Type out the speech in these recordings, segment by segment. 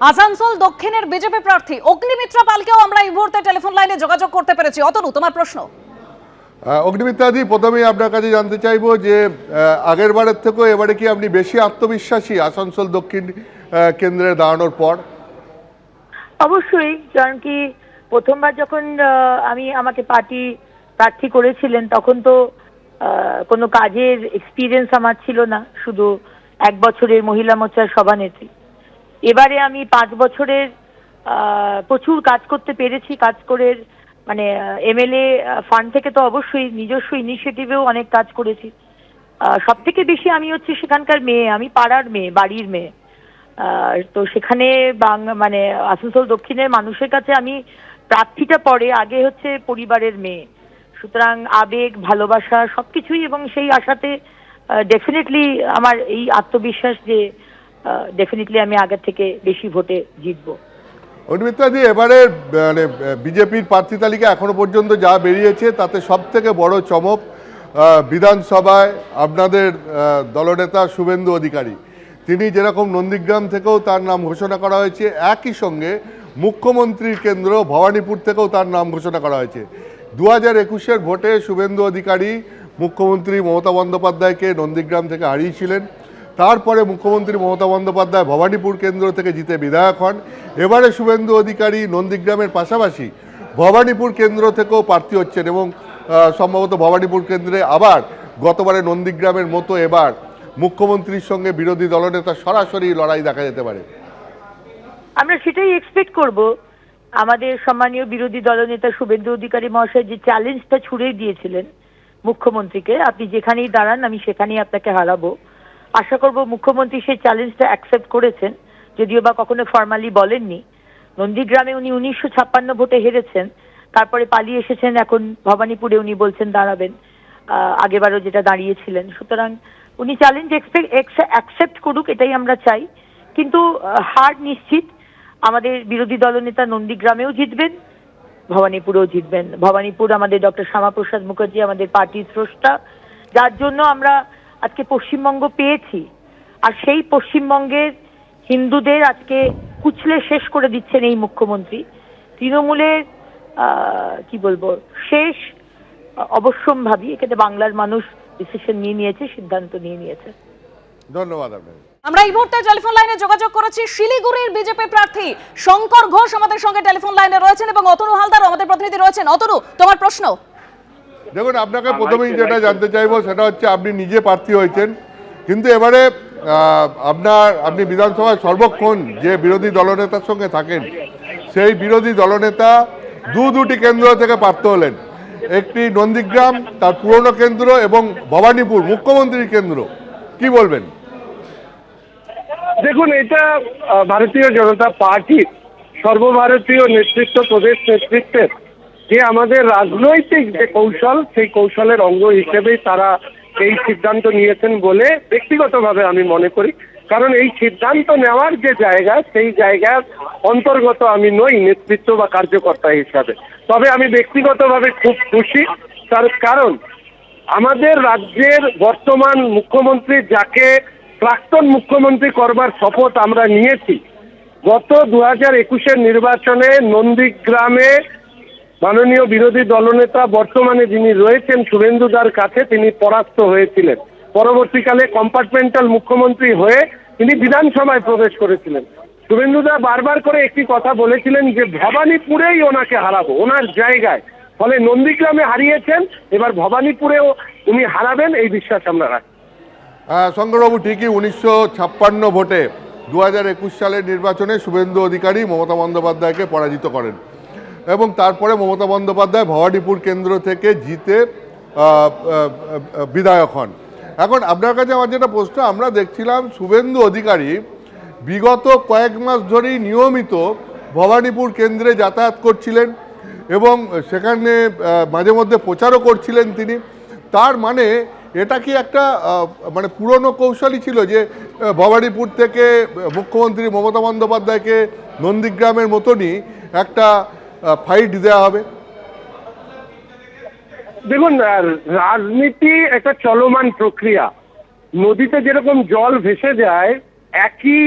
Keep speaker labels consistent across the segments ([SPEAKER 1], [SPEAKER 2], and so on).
[SPEAKER 1] আসানসোল দক্ষিণের বিজেপি প্রার্থী অগ্নিমিত্রা পালকেও আমরা এই মুহূর্তে টেলিফোন লাইনে যোগাযোগ করতে পেরেছি। অতনু, তোমার প্রশ্ন।
[SPEAKER 2] অগ্নিমিত্রাদি, প্রথমেই আপনার কাছে জানতে চাইবো যে আগের বারের থেকেও এবারে কি আপনি বেশি আত্মবিশ্বাসী আসানসোল দক্ষিণ কেন্দ্রে দাঁড়ানোর পর?
[SPEAKER 3] অবশ্যই, কারণ কি প্রথমবার যখন আমাকে পার্টি প্রার্থী করেছিলেন তখন তো কোনো কাজের এক্সপিরিয়েন্স আমার ছিল না, শুধু 1 বছরের মহিলা মোর্চার সভানেত্রী। এবারে আমি 5 বছরের প্রচুর কাজ করতে পেরেছি। কাজ করে মানে এমএলএ ফান্ড থেকে তো অবশ্যই নিজস্ব ইনিশিয়েটিভেও অনেক কাজ করেছি। সব থেকে বেশি আমি হচ্ছে সেখানকার মেয়ে, আমি পাড়ার মেয়ে, বাড়ির মেয়ে। তো সেখানে মানে আসানসোল দক্ষিণের মানুষের কাছে আমি প্রার্থীটা পরে, আগে হচ্ছে পরিবারের মেয়ে। সুতরাং আবেগ, ভালোবাসা সবকিছুই, এবং সেই আশাতে ডেফিনেটলি আমার এই আত্মবিশ্বাস যে ডেফিনেটলি আমি আগের থেকে বেশি ভোটে জিতবো।
[SPEAKER 2] অগ্নিমিত্রাদি, এবারে মানে বিজেপির প্রার্থী তালিকা এখনো পর্যন্ত যা বেরিয়েছে তাতে সব থেকে বড় চমক বিধানসভায় আপনাদের দলনেতা শুভেন্দু অধিকারী। তিনি যেরকম নন্দীগ্রাম থেকেও তার নাম ঘোষণা করা হয়েছে, একই সঙ্গে মুখ্যমন্ত্রীর কেন্দ্র ভবানীপুর থেকেও তার নাম ঘোষণা করা হয়েছে। 2021-এর ভোটে শুভেন্দু অধিকারী মুখ্যমন্ত্রী মমতা বন্দ্যোপাধ্যায়কে নন্দীগ্রাম থেকে হারিয়েছিলেন। তারপরে মুখ্যমন্ত্রী মমতা বন্দ্যোপাধ্যায় ভবানীপুর কেন্দ্র থেকে জিতে বিধায়ক হন। এবারে শুভেন্দু অধিকারী নন্দীগ্রামের পাশাপাশি ভবানীপুর কেন্দ্র থেকেও প্রার্থী হচ্ছেন এবং সম্ভবত ভবানীপুর কেন্দ্রে আবার গতবারে নন্দীগ্রামের মতো এবার মুখ্যমন্ত্রীর সঙ্গে বিরোধী দলনেতা সরাসরি লড়াই দেখা যেতে পারে।
[SPEAKER 3] আমরা সেটাই এক্সপেক্ট করব। আমাদের সম্মানীয় বিরোধী দলনেতা শুভেন্দু অধিকারী মহাশয় যে চ্যালেঞ্জটা ছুড়ে দিয়েছিলেন মুখ্যমন্ত্রীকে, আপনি যেখানেই দাঁড়ান আমি সেখানেই আপনাকে হারাবো, আশা করব মুখ্যমন্ত্রী সেই চ্যালেঞ্জটা অ্যাকসেপ্ট করেছেন, যদিও বা কখনো ফর্মালি বলেননি। নন্দীগ্রামে উনি 1956 ভোটে হেরেছেন, তারপরে পালিয়ে এসেছেন, এখন ভবানীপুরে উনি বলছেন দাঁড়াবেন, আগেবারও যেটা দাঁড়িয়েছিলেন। সুতরাং উনি চ্যালেঞ্জ অ্যাকসেপ্ট করুক, এটাই আমরা চাই। কিন্তু হার নিশ্চিত, আমাদের বিরোধী দলনেতা নন্দীগ্রামেও জিতবেন, ভবানীপুরেও জিতবেন। ভবানীপুর আমাদের ডক্টর শ্যামাপ্রসাদ মুখার্জি, আমাদের পার্টির স্রষ্টা, যার জন্য আমরা আজকে পশ্চিমবঙ্গ পেয়েছি। আর সেই পশ্চিমবঙ্গের হিন্দুদের আজকে কুচলে শেষ করে দিচ্ছেন এই মুখ্যমন্ত্রী। তৃণমূলের কি বলবো, শেষ অবশ্যম্ভাবী। এখানে বাংলার মানুষ ডিসিশন নিয়ে নিয়েছে, সিদ্ধান্ত নিয়ে নিয়েছে।
[SPEAKER 2] ধন্যবাদ আপনাকে।
[SPEAKER 1] আমরা এই মুহূর্তে টেলিফোন লাইনে যোগাযোগ করেছি শিলিগুড়ির বিজেপি প্রার্থী শঙ্কর ঘোষ আমাদের সঙ্গে টেলিফোন লাইনে রয়েছেন এবং অতনু হালদার আমাদের প্রতিনিধি রয়েছেন। অতনু, তোমার প্রশ্ন।
[SPEAKER 2] দেখুন, আপনাকে প্রথমেই যেটা জানতে চাইবো সেটা হচ্ছে আপনি নিজে প্রার্থী হয়েছেন, কিন্তু এবারে আপনি বিধানসভায় সর্বক্ষণ যে বিরোধী দলনেতার সঙ্গে থাকেন, সেই বিরোধী দলনেতা দুটি কেন্দ্র থেকে প্রার্থী হলেন, একটি নন্দীগ্রাম তার পুরনো কেন্দ্র এবং ভবানীপুর মুখ্যমন্ত্রীর কেন্দ্র। কি বলবেন?
[SPEAKER 4] দেখুন, এটা ভারতীয় জনতা পার্টির সর্বভারতীয় নেতৃত্ব, প্রদেশ নেতৃত্বের যে আমাদের রাজনৈতিক যে কৌশল, সেই কৌশলের অঙ্গ হিসেবেই তারা এই সিদ্ধান্ত নিয়েছেন বলে ব্যক্তিগতভাবে আমি মনে করি। কারণ এই সিদ্ধান্ত নেওয়ার যে জায়গা, সেই জায়গার অন্তর্গত আমি নই নেতৃত্ব বা কার্যকর্তা হিসাবে। তবে আমি ব্যক্তিগতভাবে খুব খুশি, তার কারণ আমাদের রাজ্যের বর্তমান মুখ্যমন্ত্রী, যাকে প্রাক্তন মুখ্যমন্ত্রী করবার শপথ আমরা নিয়েছি, গত 2021-এর নির্বাচনে নন্দীগ্রামে মাননীয় বিরোধী দলনেতা বর্তমানে যিনি রয়েছেন শুভেন্দুদার কাছে তিনি পরাস্ত হয়েছিলেন। পরবর্তীকালে কম্পার্টমেন্টাল মুখ্যমন্ত্রী হয়ে তিনি বিধানসভায় প্রবেশ করেছিলেন। শুভেন্দুদা বারবার করে একটি কথা বলেছিলেন যে ভবানীপুরেই ওনাকে হারাবো, ওনার জায়গায়। ফলে নন্দীগ্রামে হারিয়েছেন, এবার ভবানীপুরেও উনি হারাবেন, এই বিশ্বাস আমরা রাখি।
[SPEAKER 2] শঙ্করবাবু, ঠিকই 1956 ভোটে 2021 সালের নির্বাচনে শুভেন্দু অধিকারী মমতা বন্দ্যোপাধ্যায়কে পরাজিত করেন এবং তারপরে মমতা বন্দ্যোপাধ্যায় ভবানীপুর কেন্দ্র থেকে জিতে বিধায়ক হন। এখন আপনার কাছে আমার যেটা প্রশ্ন, আমরা দেখছিলাম শুভেন্দু অধিকারী বিগত কয়েক মাস ধরেই নিয়মিত ভবানীপুর কেন্দ্রে যাতায়াত করছিলেন এবং সেখানে মাঝে মধ্যে প্রচারও করছিলেন তিনি। তার মানে এটা কি একটা মানে পুরনো কৌশলই ছিল যে ভবানীপুর থেকে মুখ্যমন্ত্রী মমতা বন্দ্যোপাধ্যায়কে নন্দীগ্রামের মতনই একটা ফাইট দেওয়া হবে?
[SPEAKER 4] দেখুন, রাজনীতি একটা চলমান প্রক্রিয়া। নদীতে যেরকম জল ভেসে যায়, একই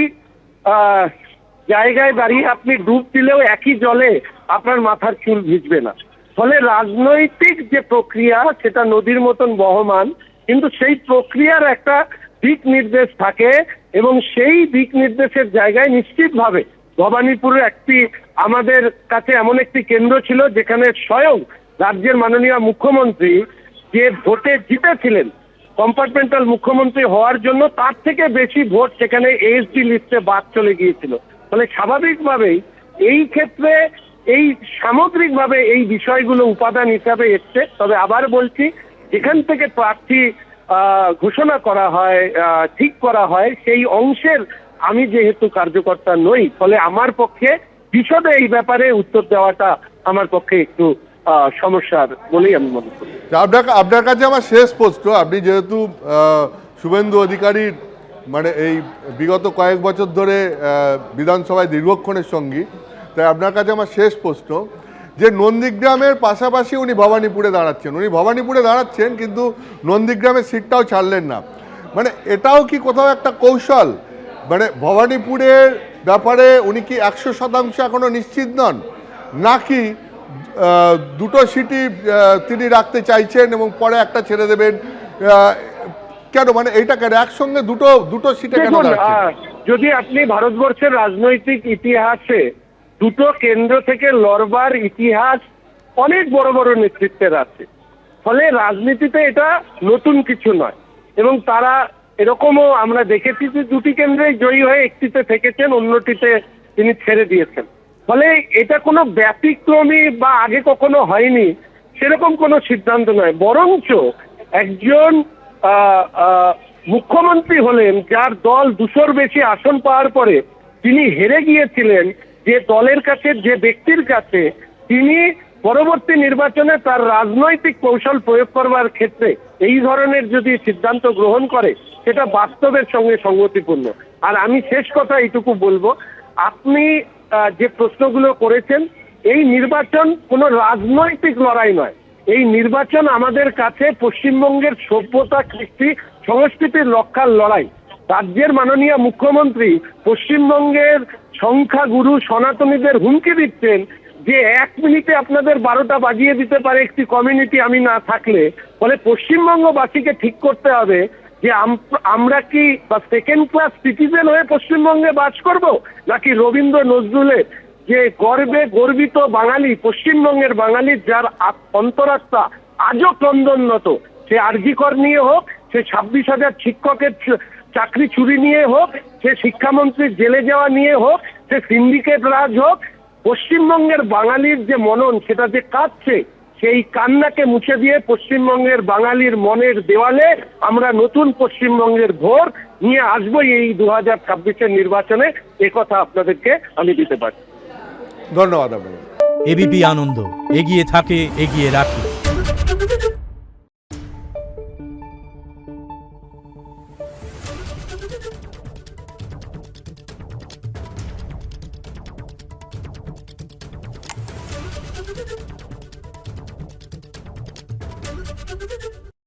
[SPEAKER 4] জায়গায় দাঁড়িয়ে আপনি ডুব দিলেও একই জলে আপনার মাথার চুল ভিজবে না। ফলে রাজনৈতিক যে প্রক্রিয়া সেটা নদীর মতন বহমান, কিন্তু সেই প্রক্রিয়ার একটা দিক নির্দেশ থাকে এবং সেই দিক নির্দেশের জায়গায় নিশ্চিতভাবে ভবানীপুরে একটি আমাদের কাছে এমন একটি কেন্দ্র ছিল যেখানে স্বয়ং রাজ্যের মাননীয় মুখ্যমন্ত্রী যে ভোটে জিতেছিলেন, কম্পার্টমেন্টাল মুখ্যমন্ত্রী হওয়ার জন্য তার থেকে বেশি ভোট সেখানে এএসডি লিস্টে বাদ চলে গিয়েছিল। ফলে স্বাভাবিকভাবেই এই ক্ষেত্রে এই সামগ্রিকভাবে এই বিষয়গুলো উপাদান হিসাবে এসছে। তবে আবার বলছি, যেখান থেকে প্রার্থী ঘোষণা করা হয়, ঠিক করা হয়, সেই অংশের আমি যেহেতু কার্যকর্তা নই, ফলে আমার পক্ষে বিশদে এই ব্যাপারে উত্তর দেওয়াটা আমার পক্ষে একটু সমস্যার বলেই আমি মনে করি।
[SPEAKER 2] আপনার কাছে আমার শেষ প্রশ্ন, আপনি যেহেতু শুভেন্দু অধিকারীর মানে এই বিগত কয়েক বছর ধরে বিধানসভায় দীর্ঘক্ষণের সঙ্গী, তাই আপনার কাছে আমার শেষ প্রশ্ন যে নন্দীগ্রামের পাশাপাশি উনি ভবানীপুরে দাঁড়াচ্ছেন কিন্তু নন্দীগ্রামের সিটটাও ছাড়লেন না, মানে এটাও কি কোথাও একটা কৌশল? মানে ভবানীপুরের ব্যাপারে উনি কি 100% এখনো নিশ্চিত নন, নাকি দুটো সিটই তিনি রাখতে চাইছেন এবং পরে একটা ছেড়ে দেবেন? কেন, মানে এইটা কেন একসঙ্গে দুটো সিটে কেন দাঁড়াচ্ছেন?
[SPEAKER 4] যদি আপনি ভারতবর্ষের রাজনৈতিক ইতিহাসে দুটো কেন্দ্র থেকে লড়বার ইতিহাস অনেক বড় বড় নেতৃত্বের আছে, ফলে রাজনীতিতে এটা নতুন কিছু নয়। এবং তারা এরকমও আমরা দেখেছি যে দুটি কেন্দ্রেই জয়ী হয়ে একটিতে থেকেছেন, অন্যটিতে তিনি ছেড়ে দিয়েছেন। ফলে এটা কোনো ব্যতিক্রমী বা আগে কখনো হয়নি সেরকম কোনো সিদ্ধান্ত নয়, বরঞ্চ একজন মুখ্যমন্ত্রী হলেন যার দল 200-র বেশি আসন পাওয়ার পরে তিনি হেরে গিয়েছিলেন যে দলের কাছে, যে ব্যক্তির কাছে, তিনি পরবর্তী নির্বাচনে তার রাজনৈতিক কৌশল প্রয়োগ করবার ক্ষেত্রে এই ধরনের যদি সিদ্ধান্ত গ্রহণ করে সেটা বাস্তবের সঙ্গে সঙ্গতিপূর্ণ। আর আমি শেষ কথা এইটুকু বলবো, আপনি যে প্রশ্নগুলো করেছেন, এই নির্বাচন কোনো রাজনৈতিক লড়াই নয়, এই নির্বাচন আমাদের কাছে পশ্চিমবঙ্গের সভ্যতা, কৃষ্টি, সংস্কৃতির রক্ষার লড়াই। রাজ্যের মাননীয় মুখ্যমন্ত্রী পশ্চিমবঙ্গের সংখ্যাগুরু সনাতনীদের হুমকি দিচ্ছেন যে 1 মিনিটে আপনাদের 12টা বাজিয়ে দিতে পারে একটি কমিউনিটি আমি না থাকলে। ফলে পশ্চিমবঙ্গবাসীকে ঠিক করতে হবে যে আমরা কি বা সেকেন্ড ক্লাস সিটিজেন হয়ে পশ্চিমবঙ্গে বাস করব, নাকি রবীন্দ্র নজরুলের যে গর্বে গর্বিত বাঙালি, পশ্চিমবঙ্গের বাঙালি যার অন্তরাত্মা আজও ক্রন্দনরত, সে আরজি কর নিয়ে হোক, সে 26,000 শিক্ষকের চাকরি চুরি নিয়ে হোক, সে শিক্ষামন্ত্রীর জেলে যাওয়া নিয়ে হোক, সে সিন্ডিকেট রাজ হোক, পশ্চিমবঙ্গের বাঙালির যে মনন সেটা যে কাঁদছে, সেই কান্নাকে মুছে দিয়ে পশ্চিমবঙ্গের বাঙালির মনের দেওয়ালে আমরা নতুন পশ্চিমবঙ্গের ভোর নিয়ে আসবো এই 2026-এর নির্বাচনে, একথা আপনাদেরকে আমি দিতে পারি।
[SPEAKER 2] ধন্যবাদ আপনাকে।
[SPEAKER 5] এবিপি আনন্দ, এগিয়ে থাকে, এগিয়ে রাখে।